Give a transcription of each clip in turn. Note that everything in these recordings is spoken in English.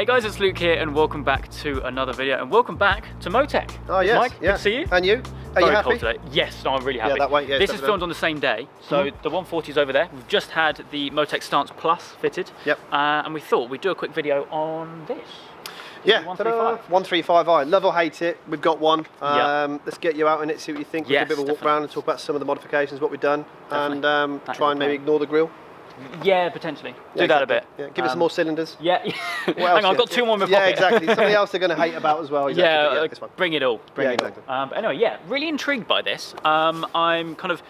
Hey guys, it's Luke here and welcome back to another video and welcome back to Motech. Oh yes, Mike, yeah. good to see you. And you? Are you happy? Cold today. Yes, no, I'm really happy. Yeah, that way, yeah, this is filmed on the same day, so the 140 is over there. We've just had the Motech Stance Plus fitted. Yep. And we thought we'd do a quick video on this. Yeah, 135. 135i. Love or hate it, we've got one. Yep. Let's get you out in it, see what you think. We'll Yes, do a bit of a walk definitely. around and talk about some of the modifications, what we've done, Definitely. and try and maybe ignore the grille. Yeah, potentially. Yeah, do that a exactly. bit. Yeah. Give us some more cylinders. Yeah. What Hang else? on, I've got two more in my Yeah, pocket. exactly. Something else they're going to hate about as well. Exactly. Yeah, This one. bring it all. Bring Yeah, it exactly. all. But anyway, yeah, really intrigued by this. I'm kind of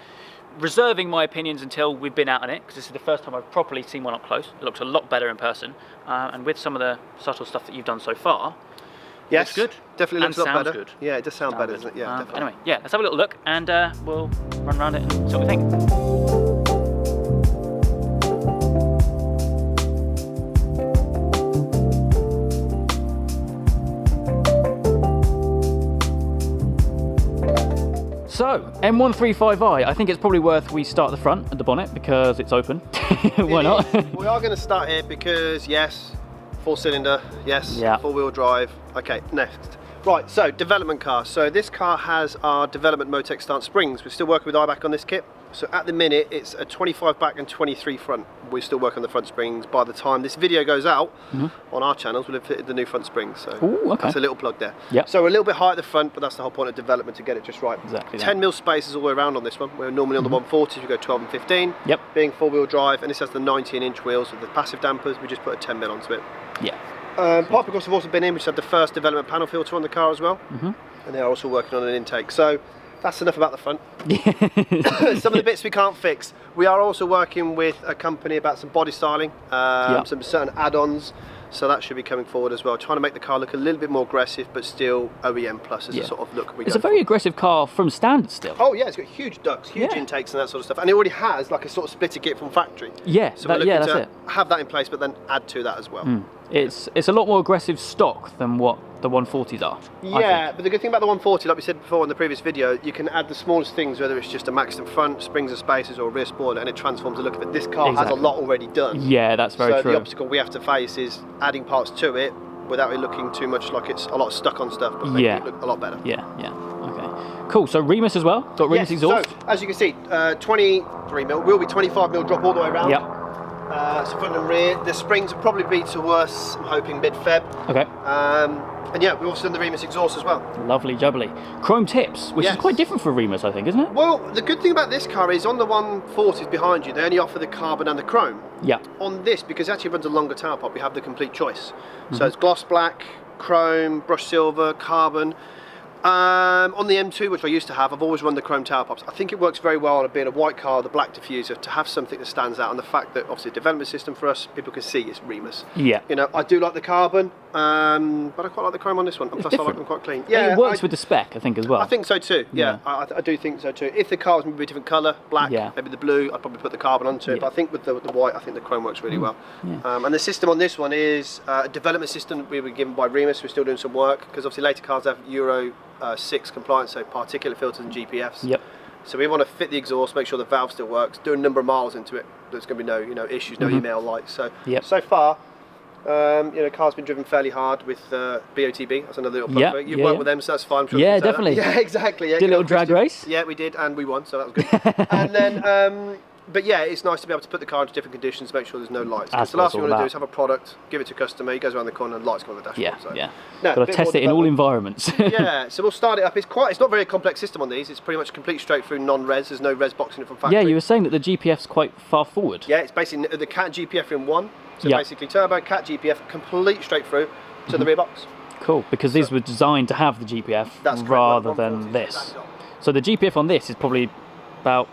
reserving my opinions until we've been out on it, because this is the first time I've properly seen one up close. It looks a lot better in person, and with some of the subtle stuff that you've done so far, Yes, looks good. definitely looks a lot sounds better. good. Yeah, it does sound better, doesn't it? Yeah, But definitely. anyway, yeah, let's have a little look, and we'll run around it and see what we think. So, M135i, I think it's probably worth we start at the front at the bonnet because it's open. Why not? We are going to start here because, yes, 4-cylinder, yes, Yeah. 4-wheel drive. Okay, next. Right, so development car. So this car has our development Motech Stance springs. We're still working with IBAC on this kit. So at the minute, it's a 25 back and 23 front. We're still working on the front springs. By the time this video goes out on our channels, we'll have fitted the new front springs. So Ooh, okay. that's a little plug there. Yep. So we're a little bit high at the front, but that's the whole point of development, to get it just right. Exactly that. 10mm spaces all the way around on this one. We're normally on the 140s, we go 12 and 15. Yep. Being 4-wheel drive, and this has the 19-inch wheels with the passive dampers. We just put a 10mm onto it. Yeah. Part because we've also been in, which had the first development panel filter on the car as well, and they are also working on an intake. So that's enough about the front. Some of the bits we can't fix. We are also working with a company about some body styling, some certain add-ons. So that should be coming forward as well, trying to make the car look a little bit more aggressive, but still OEM plus is the sort of look we It's go a very for. aggressive car from standard still. Oh yeah, it's got huge ducts, huge intakes and that sort of stuff, and it already has like a sort of splitter kit from factory. Yeah, so we're looking that's to it. have that in place, but then add to that as well. It's a lot more aggressive stock than what the 140s are. Yeah, but the good thing about the 140, like we said before in the previous video, you can add the smallest things, whether it's just a maximum front, springs and spacers, or a rear spoiler, and it transforms the look of it. This car has a lot already done. Yeah, that's very true. So the obstacle we have to face is adding parts to it without it looking too much like it's a lot stuck on stuff, but making it look a lot better. Yeah, yeah. Okay. Cool. So Remus as well. Got Remus exhaust. So as you can see, 23mm will be 25mm drop all the way around. Yep. So front and rear. The springs will probably be to us, I'm hoping mid-Feb. Okay. And yeah, we've also done the Remus exhaust as well. Lovely jubbly. Chrome tips, which is quite different for Remus, I think, isn't it? Well, the good thing about this car is on the 140s behind you, they only offer the carbon and the chrome. Yeah. On this, because it actually runs a longer tailpipe, we have the complete choice. So it's gloss black, chrome, brushed silver, carbon. On the M2, which I used to have, I've always run the chrome tailpipes. I think it works very well on it being a white car, the black diffuser, to have something that stands out, and the fact that obviously the development system for us, people can see it's Remus. Yeah. You know, I do like the carbon, but I quite like the chrome on this one. And plus I like them quite clean. Yeah, it works with the spec, I think, as well. I think so too. Yeah, I do think so too. If the car was maybe a different colour, black, maybe the blue, I'd probably put the carbon onto it. But I think with the white, I think the chrome works really well. Yeah. And the system on this one is a development system that we were given by Remus. We're still doing some work because obviously later cars have Euro 6 compliance, so particulate filters and GPFs. Yep. So we want to fit the exhaust, make sure the valve still works, do a number of miles into it. There's going to be no issues, no email lights. So so far, car's been driven fairly hard with BOTB. That's another little plug for it. You've worked with them, so that's fine. I'm sure yeah, definitely. Yeah, exactly. Yeah, did a little drag race. Yeah, we did, and we won, so that was good. And then, but yeah, it's nice to be able to put the car into different conditions, make sure there's no lights. Because the last thing you want to do is have a product, give it to a customer, he goes around the corner and lights go on the dashboard. Yeah, so. yeah. No, got to test it in all environments. Yeah, so we'll start it up. It's not a very complex system on these. It's pretty much complete straight through non-res. There's no res box in it from factory. Yeah, you were saying that the GPF's quite far forward. Yeah, it's basically the cat GPF in one. So basically turbo, cat GPF, complete straight through to the rear box. Cool, because these were designed to have the GPF rather than this. So the GPF on this is probably about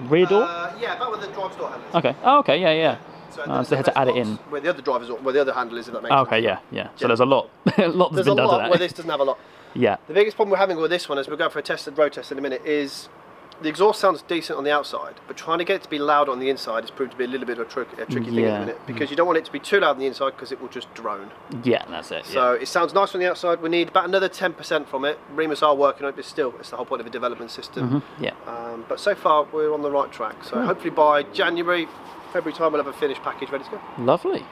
rear door? Yeah, about where the drive door handle is. Okay. Oh, okay, yeah. So they had to add it in. Where the other handle is, if that makes sense. Okay, yeah. So there's a lot. a lot that's been done to that. Where this doesn't have a lot. Yeah. The biggest problem we're having with this one, as we'll go for a road test in a minute, is the exhaust sounds decent on the outside, but trying to get it to be loud on the inside has proved to be a little bit of a tricky thing at the minute, because you don't want it to be too loud on the inside because it will just drone. Yeah, that's it. So it sounds nice on the outside. We need about another 10% from it. Remus are working on it, but still, it's the whole point of a development system. Yeah. But so far, we're on the right track. So hopefully by January, February time, we'll have a finished package ready to go. Lovely.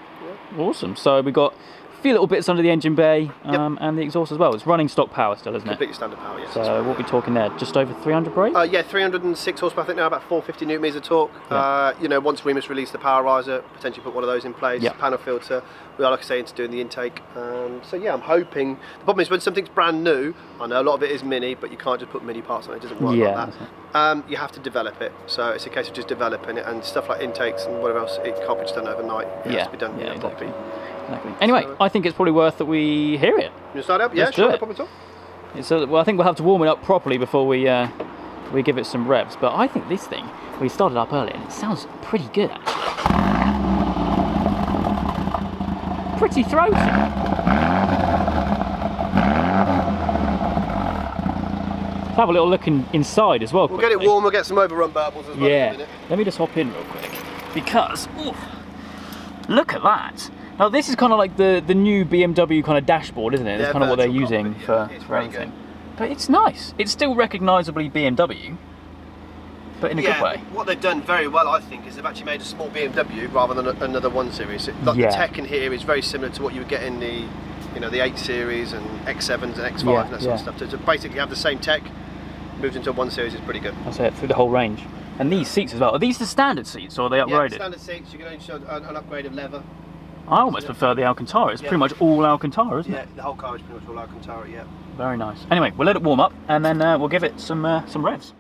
Awesome. So we got few little bits under the engine bay and the exhaust as well. It's running stock power still, isn't it? Completely standard power, yes. So what are we talking there? Just over 300 brake? Yeah, 306 horsepower, I think now, about 450 newton meters of torque. Yeah. You know, once Remus released the power riser, potentially put one of those in place. Yeah. Panel filter, we are, like I say, into doing the intake. So yeah, I'm hoping. The problem is when something's brand new, I know a lot of it is mini, but you can't just put mini parts on it. It doesn't work like that. You have to develop it. So it's a case of just developing it, and stuff like intakes and whatever else, it can't be just done overnight. It has to be done properly. Exactly. Anyway, I think it's probably worth that we hear it. You start up? Yeah, Let's sure, do no it. problem at all. Well, I think we'll have to warm it up properly before we give it some revs. But I think this thing, we started up earlier, and it sounds pretty good actually. Pretty throaty. Let's have a little look inside as well. We'll get it warm, we'll get some overrun burbles as well. Yeah. In a minute. Let me just hop in real quick because look at that. Now this is kind of like the new BMW kind of dashboard, isn't it? It's kind of what they're using for everything. But it's nice. It's still recognisably BMW, but in a good way. What they've done very well, I think, is they've actually made a small BMW rather than another 1 Series. The tech in here is very similar to what you would get in the, the 8 Series and X7s and X5s and that sort of stuff. To basically have the same tech moved into a 1 Series is pretty good. That's it, through the whole range. And these seats as well. Are these the standard seats or are they upgraded? Yeah, standard seats. You can only show an upgrade of leather. I almost prefer the Alcantara. It's pretty much all Alcantara, isn't it? Yeah, the whole car is pretty much all Alcantara, yeah. Very nice. Anyway, we'll let it warm up and then we'll give it some revs.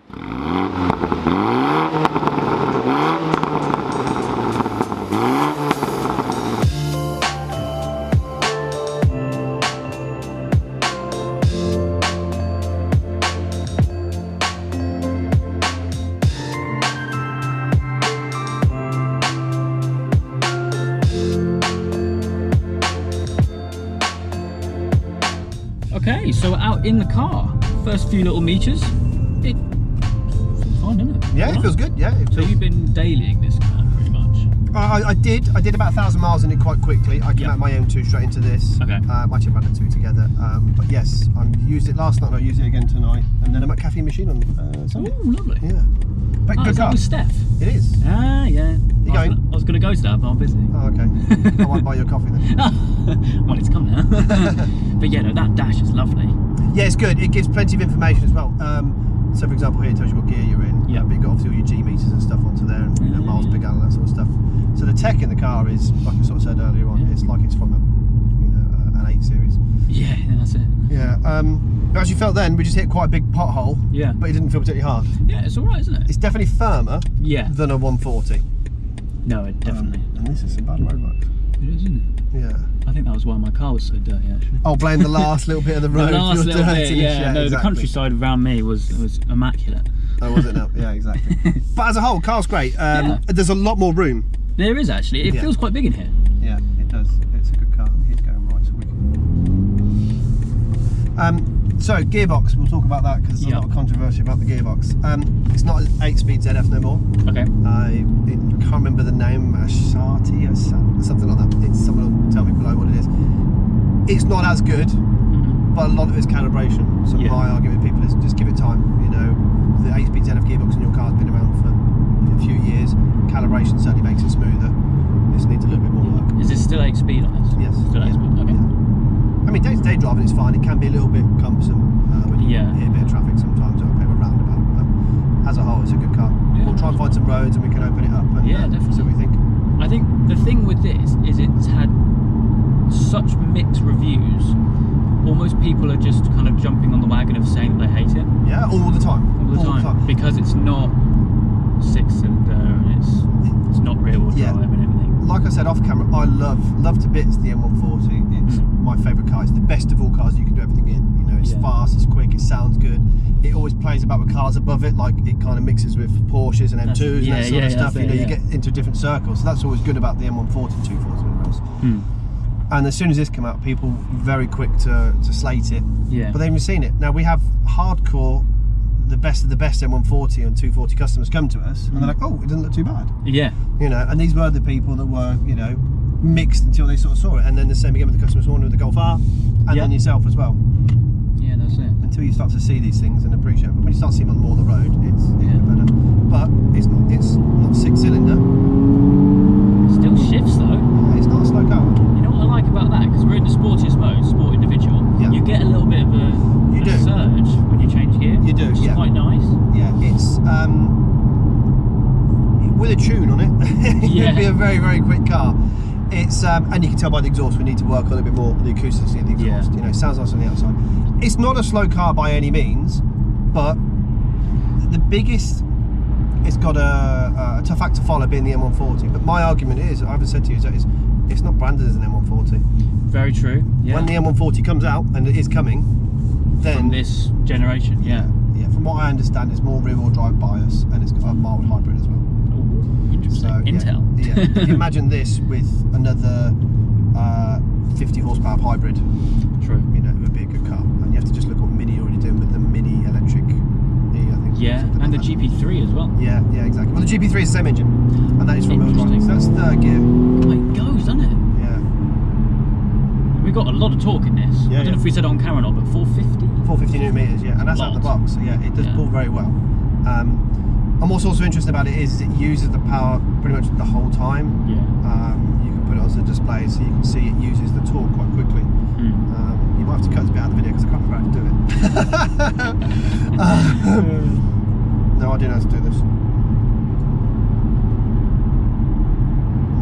Okay, so out in the car, first few little meters, it feels fine, doesn't it? Yeah, it feels good, yeah. So you've been dailying this car pretty much? I did about 1,000 miles in it quite quickly. I came out my M2 straight into this. Okay. I actually ran the two together. But yes, I used it last night and I used it again tonight. And then I'm at Caffeine Machine on Sunday. Oh, lovely. Yeah. But good is car. that with Steph? It is. Ah, yeah. You going? I was going to go to that, but I'm busy. Oh, okay. I won't buy your coffee then. Well, it's come now. But yeah, no, that dash is lovely. Yeah, it's good. It gives plenty of information as well. So for example, here it tells you what gear you're in. Yeah. But you've got obviously all your G meters and stuff onto there, and miles per gallon, that sort of stuff. So the tech in the car is, like I sort of said earlier on, it's like it's from an 8 Series. Yeah, that's it. Yeah. As you felt then, we just hit quite a big pothole. Yeah. But it didn't feel particularly hard. Yeah, it's all right, isn't it? It's definitely firmer. Yeah. Than a 140. No, it definitely. And this is some bad road work. It is, isn't it? Yeah. I think that was why my car was so dirty, actually. Oh, blame the last little bit of the road. The last little bit, yeah. No, exactly. the countryside around me was immaculate. Oh, was it now? Yeah, exactly. But as a whole, car's great. There's a lot more room. There is actually. It feels quite big in here. Yeah, it does. It's a good car. He's going right, so we can. So gearbox, we'll talk about that because there's a lot of controversy about the gearbox. It's not an 8-speed ZF no more. Okay. I can't remember the name, Ashati or something like that. Someone will tell me below what it is. It's not as good, but a lot of it's calibration. So my argument with people is just give it time. The 8-speed ZF gearbox in your car's been around for a few years. Calibration certainly makes it smoother. It just needs a little bit more work. Is it still 8-speed on this? Yes. Still 8-speed. Okay. Yeah. I mean, day-to-day driving is fine. It can be a little bit cumbersome when you hit a bit of traffic sometimes, or a bit of a roundabout. But as a whole, it's a good car. Yeah. We'll try and find some roads and we can open it up and definitely. see what we think. I think the thing with this is it's had such mixed reviews. Almost people are just kind of jumping on the wagon of saying that they hate it. Yeah, all the time. All the time. Because it's not 6-cylinder and it's not rear-wheel drive and everything. Like I said off camera, I love to bits the M140. It's my favourite car. It's the best of all cars you can do everything in. It's fast, it's quick, it sounds good. It always plays about with cars above it, like it kind of mixes with Porsches and M2s and that sort of stuff. You get into different circles. So that's always good about the M140 and 240 and else. And as soon as this came out, people very quick to slate it. Yeah. But they've even seen it. Now we have hardcore, the best of the best M140 and 240 customers come to us, and they're like, "Oh, it doesn't look too bad." Yeah. And these were the people that were, mixed until they sort of saw it, and then the same again with the customers wanting with the Golf R, and then yourself as well. Yeah, that's it. Until you start to see these things and appreciate them. But when you start seeing them more on the road, it's better. But it's not 6-cylinder. Still shifts though. It's not a slow car. You know what I like about that? Because we're in the very quick car. It's and you can tell by the exhaust we need to work on a bit more the acoustics of the exhaust. You know, it sounds nice on the outside. It's not a slow car by any means, but the biggest, it's got a tough act to follow being the M140. But my argument is, I haven't said to you, is that it's not branded as an M140. Very true. Yeah. When the M140 comes out, and it is coming, then from this generation, yeah. From what I understand, it's more rear-wheel drive bias, and it's got a mild hybrid as well. Ooh, interesting. So, Intel. Yeah. If you imagine this with another 50 horsepower hybrid, true. You know, it would be a good car. And you have to just look what Mini already doing with the Mini electric E, I think. Yeah, and like the GP3 as well. Yeah, exactly. Well, the GP3 is the same engine, and that is front-wheel drive. So that's third gear. Oh, it goes, doesn't it? Yeah. We've got a lot of torque in this. Yeah, I don't know if we said it on camera or not, but 450? 450 newton meters, yeah, and that's out the box. So yeah, it does pull very well. And what's also interesting about it is it uses the power pretty much the whole time. Yeah. You can put it on the display so you can see it uses the torque quite quickly. You might have to cut this bit out of the video because I can't remember how to do it. No, I don't know how to do this.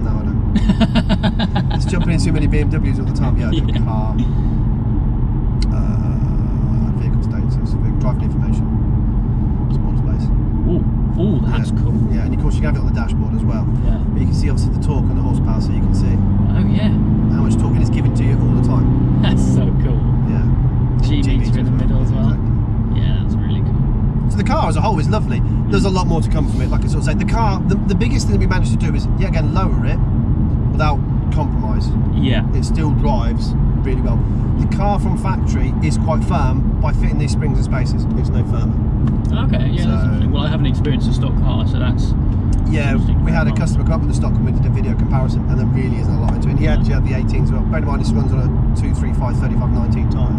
No, I don't. It's jumping in too many BMWs all the time. Yeah, I do. Car. Vehicle status, driving information. Sport space. Ooh, that's cool. Yeah, and of course you can have it on the dashboard as well. Yeah. But you can see obviously the torque and the horsepower, so you can see Oh yeah. how much torque it is given to you all the time. That's so cool. Yeah. G-meter in the middle as well. Exactly. Yeah, that's really cool. So the car as a whole is lovely. There's a lot more to come from it. Like I sort of say, the car, the biggest thing that we managed to do is yet again lower it without compromise. Yeah. It still drives really well. The car from factory is quite firm by fitting these springs and spacers. It's no firmer. Okay, yeah, that's interesting. Well, I haven't experienced a stock car, so that's yeah. We had a customer come up with the stock and we did a video comparison, and there really isn't a lot into it. And he actually had the 18s as well. Bear in mind, this runs on a 235 35 19 tyre.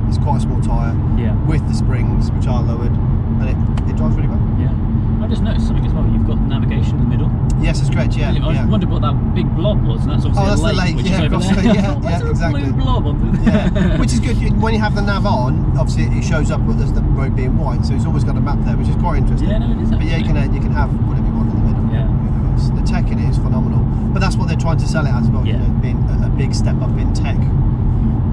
It's quite a small tyre with the springs, which are lowered, and it drives really well. Yeah. I just noticed something as well. You've got navigation in the middle. Yes, that's correct. Yeah. I wondered what that big blob was, and that's obviously that's a lake, the lake. which Yeah, is over there. yeah, exactly. A blue blob on the Yeah, which is good. When you have the nav on, obviously it shows up as the road being white, so it's always got a map there, which is quite interesting. Yeah, no, it is. But yeah, you can have whatever you want in the middle. Yeah. You know, the tech in it is phenomenal, but that's what they're trying to sell it as well. Yeah. You know, being a big step up in tech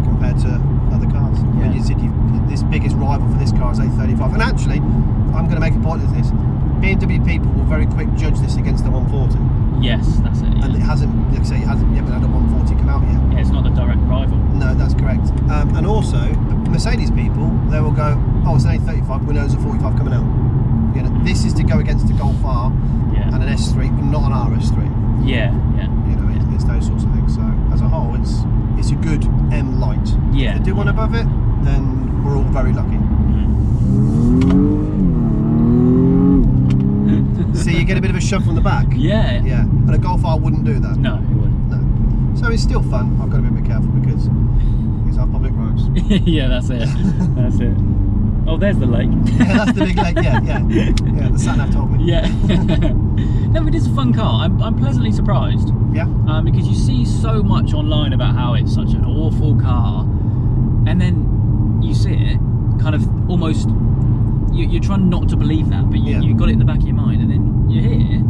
compared to other cars. Yeah. When you said this biggest rival for this car is A35, and actually, I'm going to make a point of this. BMW people will very quick judge this against the 140. Yes, that's it. Yeah. And it hasn't, like I say, you haven't had a 140 come out yet. Yeah, it's not the direct rival. No, that's correct. And also, the Mercedes people, they will go, oh, it's an A35, we know there's a 45 coming out. You know, this is to go against a Golf R and an S3, but not an RS3. Yeah. You know, it's those sorts of things. So, as a whole, it's a good M Light. Yeah. If they do one above it, then we're all very lucky. See, you get a bit of a shove from the back. Yeah. Yeah. And a Golf R wouldn't do that. No, it wouldn't. No. So it's still fun. I've got to be a bit careful because these are public roads. Yeah, that's it. That's it. Oh, there's the lake. Yeah, that's the big lake. Yeah. The sat nav told me. Yeah. No, it is a fun car. I'm pleasantly surprised. Yeah. Because you see so much online about how it's such an awful car, and then you see it kind of almost. You're trying not to believe that, but you've got it in the back of your mind, and then you're here.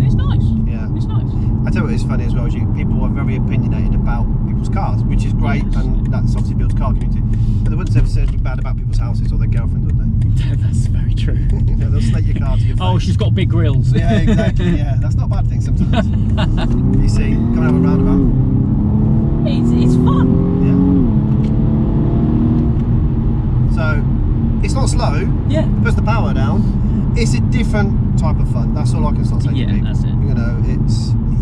It's nice. Yeah. It's nice. I tell you what is funny as well is people are very opinionated about people's cars, which is great, and that's obviously builds car community. But they wouldn't ever say anything bad about people's houses or their girlfriends, would they? That's very true. You know, they'll slate your car to your face. Oh, she's got big grills. Yeah, exactly. Yeah, that's not a bad thing sometimes. You see, coming out of a roundabout. It's fun. Yeah. So, it's not slow. Yeah. It puts the power down. It's a different type of fun. That's all I can sort of say to people. That's it. You know,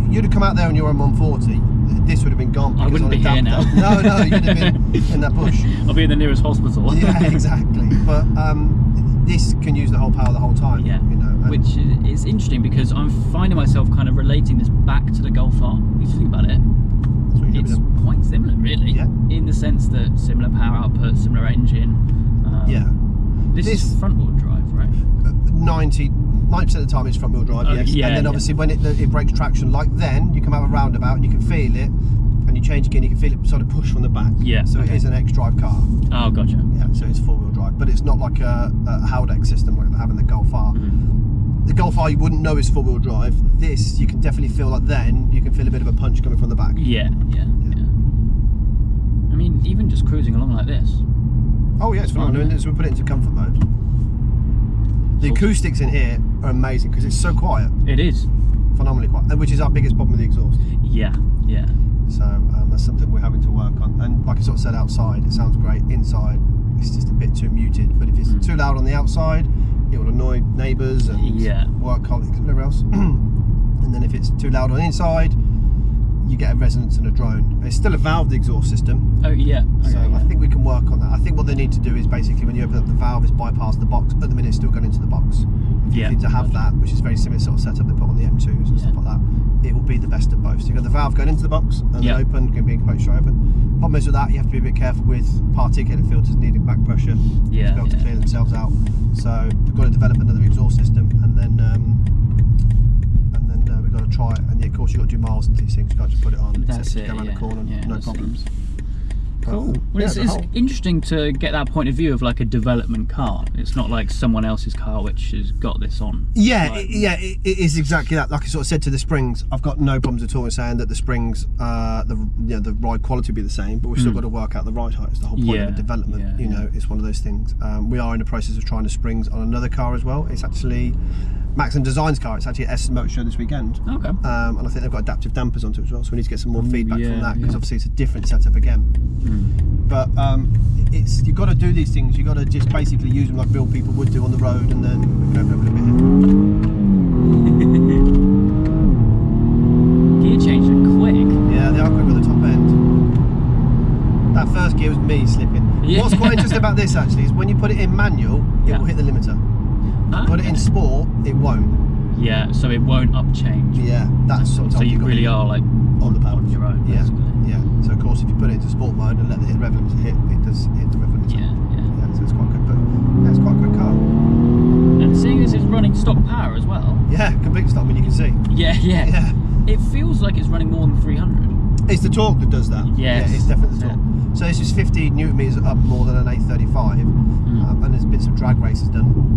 you'd have come out there and you're on 140. This would have been gone. I wouldn't be here now. No, you'd have been in that bush. I'll be in the nearest hospital. Yeah, exactly. But this can use the whole power the whole time. Yeah. You know, which is interesting because I'm finding myself kind of relating this back to the Golf R. If you think about it, it's quite similar, really. Yeah. In the sense that similar power output, similar engine. Yeah. This is front wheel drive, right? 90% of the time it's front wheel drive, yes. Yeah, and then obviously when it breaks traction, like then you come out of a roundabout and you can feel it, and you change again, you can feel it sort of push from the back. Yeah. So it is an X-drive car. Oh, gotcha. Yeah. So it's four-wheel drive, but it's not like a Haldex system like they have in the Golf R. the Golf R you wouldn't know is four-wheel drive. This, you can definitely feel like then, you can feel a bit of a punch coming from the back. Yeah. I mean, even just cruising along like this. Oh yeah, it's phenomenal. So we put it into comfort mode. The acoustics in here are amazing because it's so quiet. It is. Phenomenally quiet, which is our biggest problem with the exhaust. Yeah. So that's something we're having to work on. And like I sort of said, outside it sounds great. Inside, it's just a bit too muted. But if it's too loud on the outside, it will annoy neighbours and work colleagues and whatever else. And then if it's too loud on the inside, you get a resonance and a drone. It's still a valved exhaust system. Oh yeah. Okay, so I think we can work on that. I think what they need to do is basically when you open up the valve, is bypass the box. At the minute, it's still going into the box. You need to have that, which is very similar sort of setup they put on the M2s and stuff like that. It will be the best of both. So you've got the valve going into the box and then open, can be completely straight open. Problem is with that, you have to be a bit careful with particulate filters needing back pressure to be able to clear themselves out. So we've got to develop another exhaust system, and then we've got to try it. And of course you've got to do miles into these things. You can't just put it on. That's it. Go around the corner, no problems. Cool. Well, it's interesting to get that point of view of like a development car. It's not like someone else's car which has got this on. Yeah, it is exactly that. Like I sort of said to the springs, I've got no problems at all in saying that the springs, the ride quality will be the same, but we've still got to work out the ride height. It's the whole point of the development. You know, it's one of those things. We are in the process of trying the springs on another car as well. It's actually Maxim Design's car. It's actually at Essex Motor Show this weekend. Okay. And I think they've got adaptive dampers onto it as well, so we need to get some more feedback from that, because obviously it's a different setup again. But you've got to do these things. You've got to just basically use them like real people would do on the road, and then we can open up a little bit here. Gear changes are quick. Yeah, they are quick with the top end. That first gear was me slipping. What's quite interesting about this actually is when you put it in manual, it will hit the limiter. Put it in sport, it won't. Yeah, so it won't up change. Yeah, that's sometimes. So you really are like on the pedals. On your own. Yeah, yeah. So of course, if you put it into sport mode and let the rev limiter hit, it does hit the rev limiter. Yeah. So it's quite good, but yeah, it's quite a quick car. And seeing as it's running stock power as well. Yeah, complete stock. I mean, you can see. Yeah. It feels like it's running more than 300. It's the torque that does that. Yes. Yeah, it's definitely the torque. So this is 50 newton meters up more than an 835, and there's been some drag races done.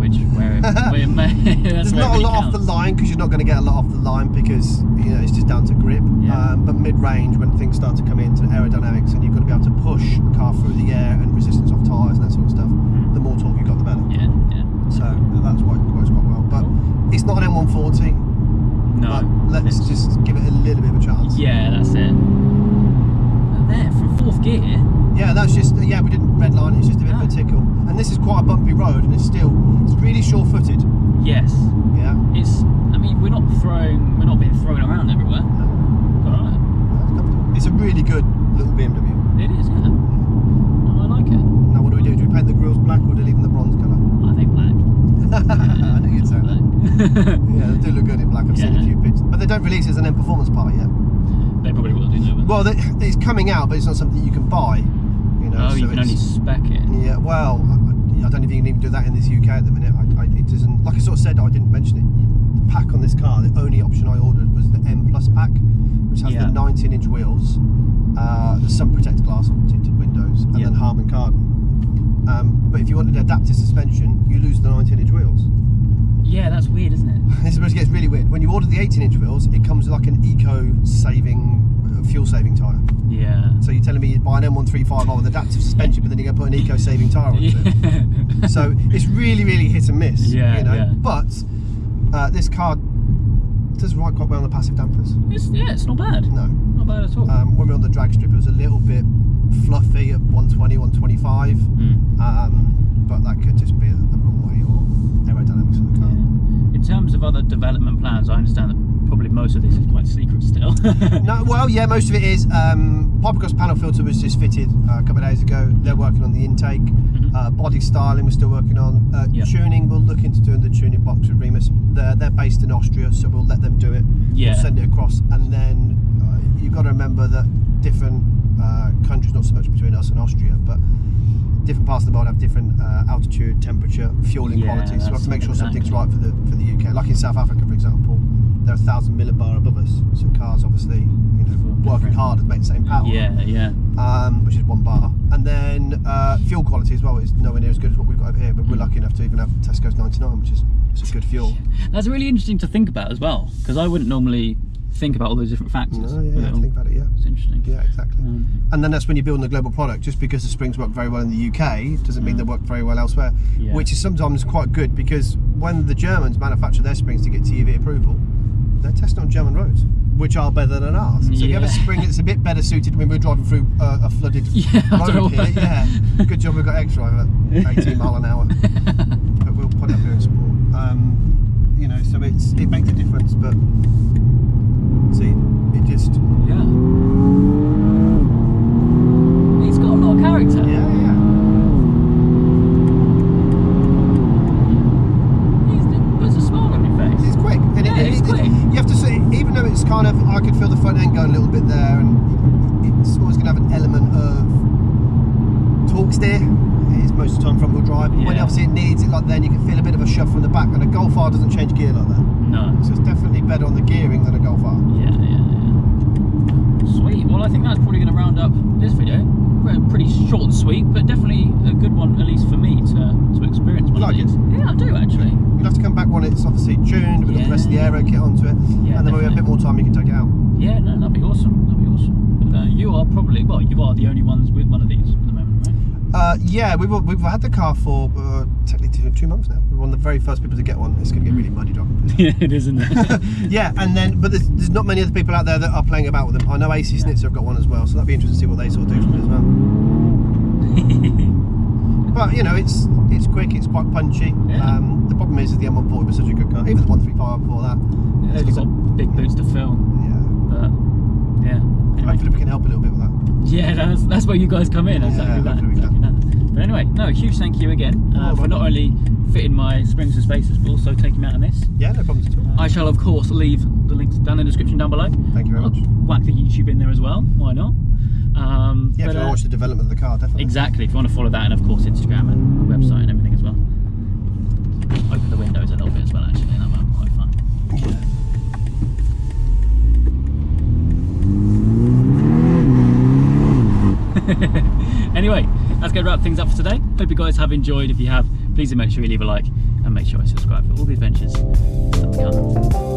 There's not a lot off the line, because you're not going to get a lot off the line, because it's just down to grip. But mid-range, when things start to come into aerodynamics and you've got to be able to push the car through the air and resistance off tyres and that sort of stuff, the more torque you've got, the better. So that's why it works quite well. But it's not an M140. No. But let's just give it a little bit of a chance. Yeah, that's it. And there, from fourth gear. Yeah, that's just, we didn't redline, it's just a bit of a tickle. And this is quite a bumpy road, and it's really sure-footed. Yes. Yeah. I mean, we're not being thrown around everywhere. No. Alright. It's comfortable. It's a really good little BMW. It is, yeah. No, I like it. Now what do we do? Do we paint the grills black, or do we leave them the bronze colour? I think black. I knew you'd say that. Yeah, they do look good in black. I've seen a few pictures. But they don't release it as an M Performance part yet. They probably will do, no? Well, it's coming out, but it's not something you can buy. Oh, so you can only spec it. Yeah, well, I don't know if you can even do that in this UK at the minute. It doesn't, like I sort of said, I didn't mention it. The pack on this car, the only option I ordered was the M Plus pack, which has the 19-inch wheels, the sun protect glass on tinted windows, and then Harman Kardon. But if you wanted adaptive suspension, you lose the 19-inch wheels. Yeah, that's weird, isn't it? This is where it gets really weird. When you order the 18-inch wheels, it comes like an fuel-saving tyre. Yeah. So you're telling me you'd buy an M135i with adaptive suspension, but then you're going to put an eco-saving tyre onto it. So it's really, really hit and miss. But this car does ride quite well on the passive dampers. It's not bad. No. Not bad at all. When we were on the drag strip, it was a little bit fluffy at 120, 125. But that could just be the wrong way or aerodynamics of the car. In terms of other development plans, I understand that probably most of this is quite secret still. No, well, yeah, most of it is. Pipe panel filter was just fitted a couple of days ago. They're working on the intake. Body styling we're still working on. Tuning, we'll look into doing the tuning box with Remus. They're based in Austria, so we'll let them do it. We'll send it across, and then you've got to remember that different countries, not so much between us and Austria, but different parts of the world have different altitude, temperature, fueling quality. So we have to make sure something's right for the UK. Like in South Africa, for example, they're 1,000 millibar above us. So cars obviously, working harder to make the same power. Yeah, which is 1 bar. And then fuel quality as well is nowhere near as good as what we've got over here, but we're lucky enough to even have Tesco's 99, which is a good fuel. That's really interesting to think about as well, because I wouldn't normally think about all those different factors. No, yeah, think about it, yeah. It's interesting. Yeah, exactly. And then that's when you're building a global product. Just because the springs work very well in the UK doesn't mean they work very well elsewhere, which is sometimes quite good, because when the Germans manufacture their springs to get TUV approval, they're testing on German roads, which are better than ours. So if you have a spring that's a bit better suited when we're driving through a flooded road here, good job we've got X-Drive at 18 mile an hour. But we'll put it up here in sport. You know, so it makes a difference, but see, it just... Yeah. It's got a lot of character. Yeah. It puts a smile on your face. It's quick. And it's quick. You have to say, even though it's kind of, I could feel the front end going a little bit there, and it's always going to have an element of torque steer. It is most of the time front wheel drive. But when obviously it needs it like then, you can feel a bit of a shove from the back, and a Golf R doesn't change gear like that. No. So it's definitely better on the gearing than a Golf R. Yeah. Sweet. Well, I think that's probably going to round up this video. Pretty short and sweet, but definitely a good one, at least for me, to experience. You like it? Yeah, I do actually. You'll have to come back when it's obviously tuned, with the rest of the aero kit onto it, and then when we have a bit more time, you can take it out. Yeah, no, that'd be awesome. But you are probably, well, you are the only ones with one of these at the moment, right? Yeah, we've had the car for technically 2 months now. We're one of the very first people to get one. It's going to get really muddy, dog. Yeah, it is, isn't it? Yeah, and then, but there's not many other people out there that are playing about with them. I know AC Snitzer have got one as well, so that'd be interesting to see what they sort of do from it as well. But you know, it's quick, it's quite punchy. Yeah. The problem is the M140 was such a good car. Even the 135i before that. Yeah, it's got big boots to fill. Yeah. But yeah. Anyway. Hopefully we can help a little bit with that. Yeah, that's where you guys come in. Exactly that. But anyway, no, a huge thank you again for not only fitting my springs and spacers, but also taking me out on this. Yeah, no problems at all. I shall of course leave the links down in the description down below. Thank you very much. Whack the YouTube in there as well. Why not? Yeah, if you want to watch the development of the car, definitely. Exactly. If you want to follow that, and of course Instagram and the website and everything as well. Open the windows a little bit as well. Actually, that might be quite fun. Yeah. Anyway, that's going to wrap things up for today. Hope you guys have enjoyed. If you have, please do make sure you leave a like and make sure you subscribe for all the adventures that we come.